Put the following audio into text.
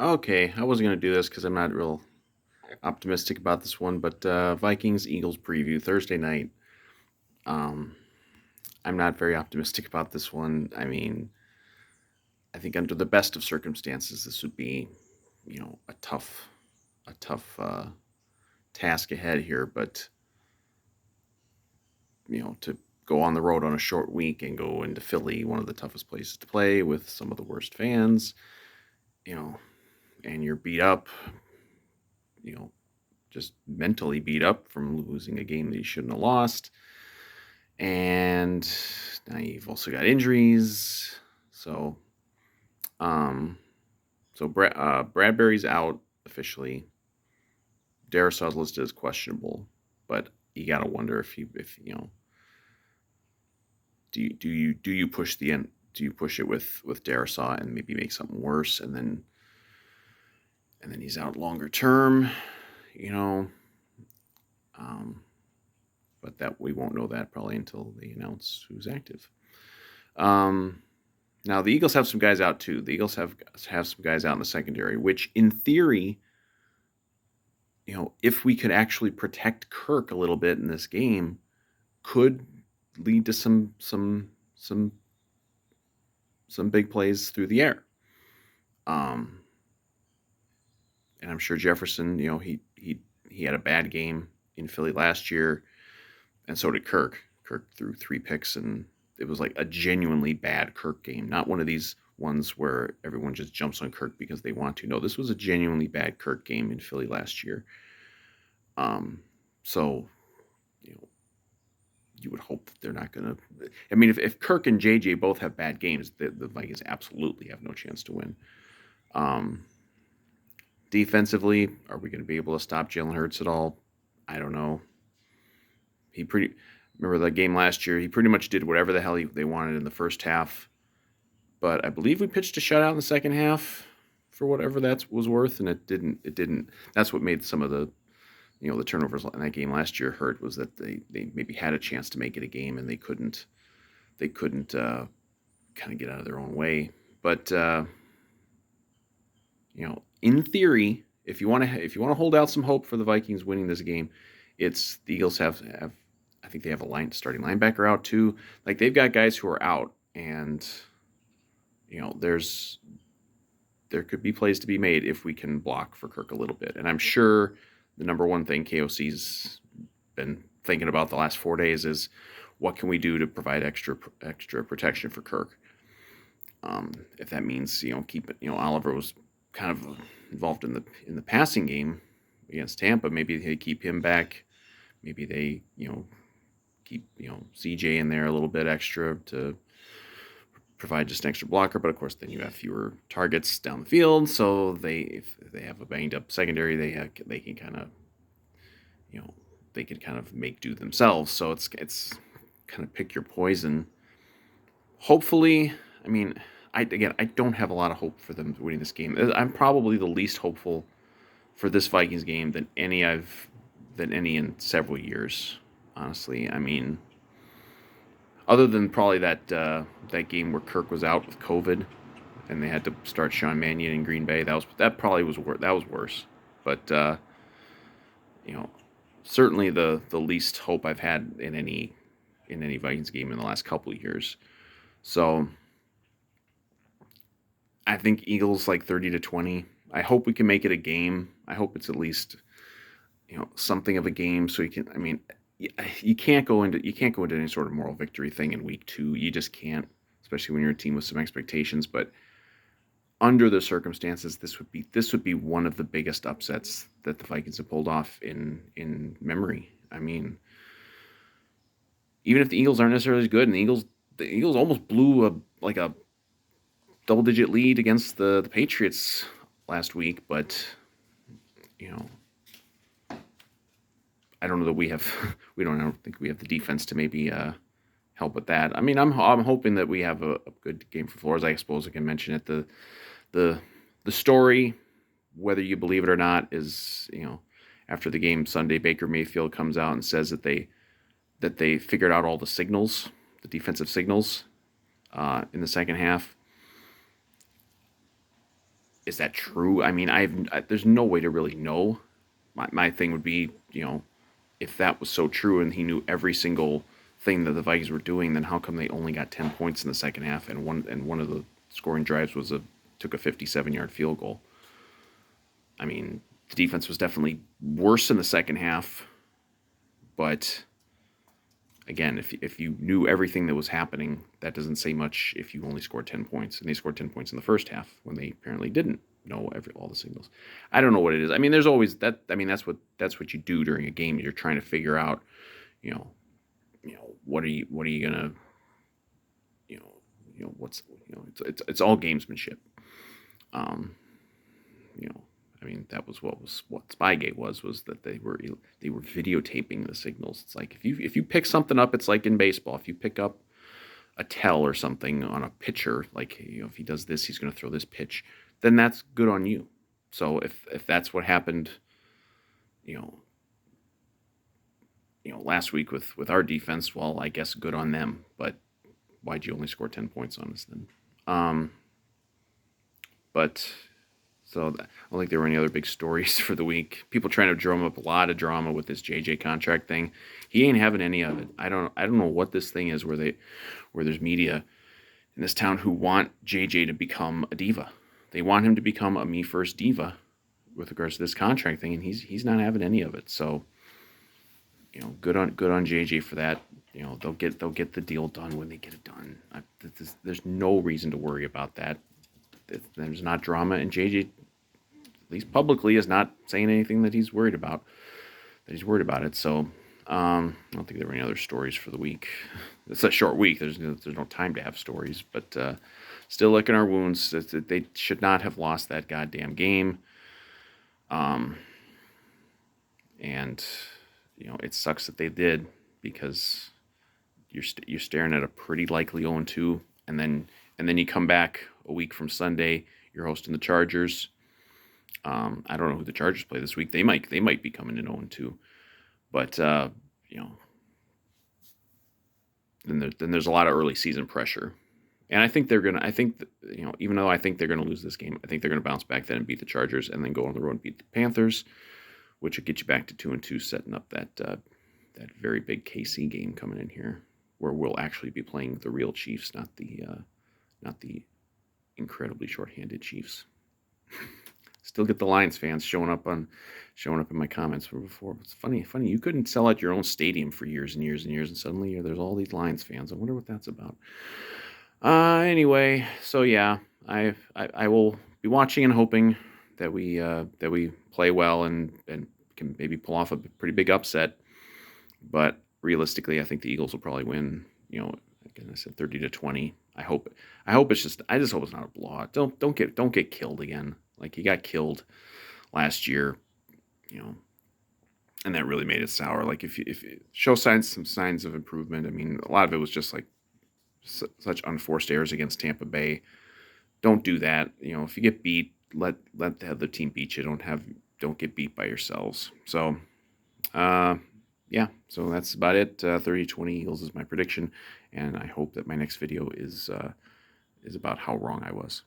Okay, I wasn't going to do this because I'm not real optimistic about this one, but Vikings-Eagles preview Thursday night. Um, I'm not very optimistic about this one. I mean, I think under the best of circumstances, this would be, a tough task ahead here. But to go on the road on a short week and go into Philly, one of the toughest places to play with some of the worst fans, you know, and you're beat up, you know, just mentally beat up from losing a game that you shouldn't have lost. And now you've also got injuries. So, um, Bradbury's out officially. Darrisaw's listed as questionable, but you gotta wonder if do you push the end? Do you push it with Darrisaw and maybe make something worse, and then he's out longer term, you know? Um, but that we won't know that probably until they announce who's active. Um, Now the Eagles have some guys out too. The Eagles have some guys out in the secondary, which in theory, if we could actually protect Kirk a little bit in this game, could lead to some big plays through the air. Um, and I'm sure Jefferson, he had a bad game in Philly last year, and so did Kirk. Kirk threw 3 picks, and it was like a genuinely bad Kirk game, not one of these ones where everyone just jumps on Kirk because they want to. No, this was a genuinely bad Kirk game in Philly last year. So you know, you would hope that they're not going to. I mean, if Kirk and JJ both have bad games, the Vikings absolutely have no chance to win. Um, Defensively, are we going to be able to stop Jalen Hurts at all? I don't know. He pretty remember the game last year. He pretty much did whatever the hell they wanted in the first half, but I believe we pitched a shutout in the second half for whatever that was worth, and it didn't. It didn't. That's what made some of the turnovers in that game last year hurt, was that they maybe had a chance to make it a game and they couldn't kind of get out of their own way. But in theory, if you want to hold out some hope for the Vikings winning this game, it's the Eagles have I think they have a starting linebacker out too. Like, they've got guys who are out, and there could be plays to be made if we can block for Kirk a little bit. And I'm sure the number one thing KOC's been thinking about the last 4 days is, what can we do to provide extra protection for Kirk? If that means keep it. Oliver was kind of involved in the passing game against Tampa. Maybe they keep him back. Maybe they keep CJ in there a little bit extra to provide just an extra blocker. But of course, then you have fewer targets down the field. So if they have a banged up secondary, they can kind of they can kind of make do themselves. So it's kind of pick your poison. Hopefully, I mean, I don't have a lot of hope for them winning this game. I'm probably the least hopeful for this Vikings game than any in several years. Honestly, I mean, other than probably that game where Kirk was out with COVID and they had to start Sean Mannion in Green Bay. That probably was worse. But you know, certainly the least hope I've had in any Vikings game in the last couple of years. So I think Eagles like 30-20. I hope we can make it a game. I hope it's at least something of a game, so you can. I mean, you can't go into any sort of moral victory thing in week 2. You just can't, especially when you're a team with some expectations. But under the circumstances, this would be one of the biggest upsets that the Vikings have pulled off in memory. I mean, even if the Eagles aren't necessarily as good, and the Eagles almost blew a double-digit lead against the Patriots last week, but I don't know that we have. I don't think we have the defense to maybe help with that. I mean, I'm hoping that we have a good game for Flores. I suppose I can mention it. The story, whether you believe it or not, is after the game Sunday, Baker Mayfield comes out and says that they figured out all the signals, the defensive signals, in the second half. is that true? I mean, there's no way to really know. My thing would be, if that was so true and he knew every single thing that the Vikings were doing, then how come they only got 10 points in the second half and one of the scoring drives took a 57-yard field goal? I mean, the defense was definitely worse in the second half, but again, if you knew everything that was happening, that doesn't say much if you only scored 10 points. And they scored 10 points in the first half when they apparently didn't know all the signals. I don't know what it is. I mean, there's always that. I mean, that's what you do during a game. You're trying to figure out, you know, what are you gonna, what's, it's all gamesmanship. You know, I mean, that was what Spygate was that they were videotaping the signals. It's like if you pick something up, it's like in baseball. If you pick up a tell or something on a pitcher, like if he does this, he's going to throw this pitch, then that's good on you. So if that's what happened, last week with our defense, well, I guess good on them. But why'd you only score 10 points on us then? But. So I don't think there were any other big stories for the week. People trying to drum up a lot of drama with this JJ contract thing. He ain't having any of it. I don't know what this thing is where there's media in this town who want JJ to become a diva. They want him to become a me first diva with regards to this contract thing, and he's not having any of it. So good on JJ for that. They'll get the deal done when they get it done. There's no reason to worry about that. There's not drama, and JJ, at least publicly, is not saying anything that he's worried about. It. So I don't think there were any other stories for the week. It's a short week. There's no time to have stories, but still licking our wounds. They should not have lost that goddamn game. And it sucks that they did, because you're staring at a pretty likely 0-2, and then you come back a week from Sunday. You're hosting the Chargers. I don't know who the Chargers play this week. They might be coming in 0-2, but then there's a lot of early season pressure, and I think they're gonna. Even though I think they're gonna lose this game, I think they're gonna bounce back then and beat the Chargers, and then go on the road and beat the Panthers, which would get you back to 2-2, setting up that very big KC game coming in here, where we'll actually be playing the real Chiefs, not the incredibly short-handed Chiefs. Still get the Lions fans showing up in my comments from before. It's funny. You couldn't sell out your own stadium for years and years and years, and suddenly there's all these Lions fans. I wonder what that's about. Anyway, so yeah, I will be watching and hoping that we play well and can maybe pull off a pretty big upset. But realistically, I think the Eagles will probably win. Again, I said 30-20. I just hope it's not a blowout. Don't get killed again. Like you got killed last year, and that really made it sour. Like if you show some signs of improvement. I mean, a lot of it was just like such unforced errors against Tampa Bay. Don't do that. If you get beat, let the other team beat you. Don't get beat by yourselves. So, yeah, so that's about it. 30-20 Eagles is my prediction, and I hope that my next video is about how wrong I was.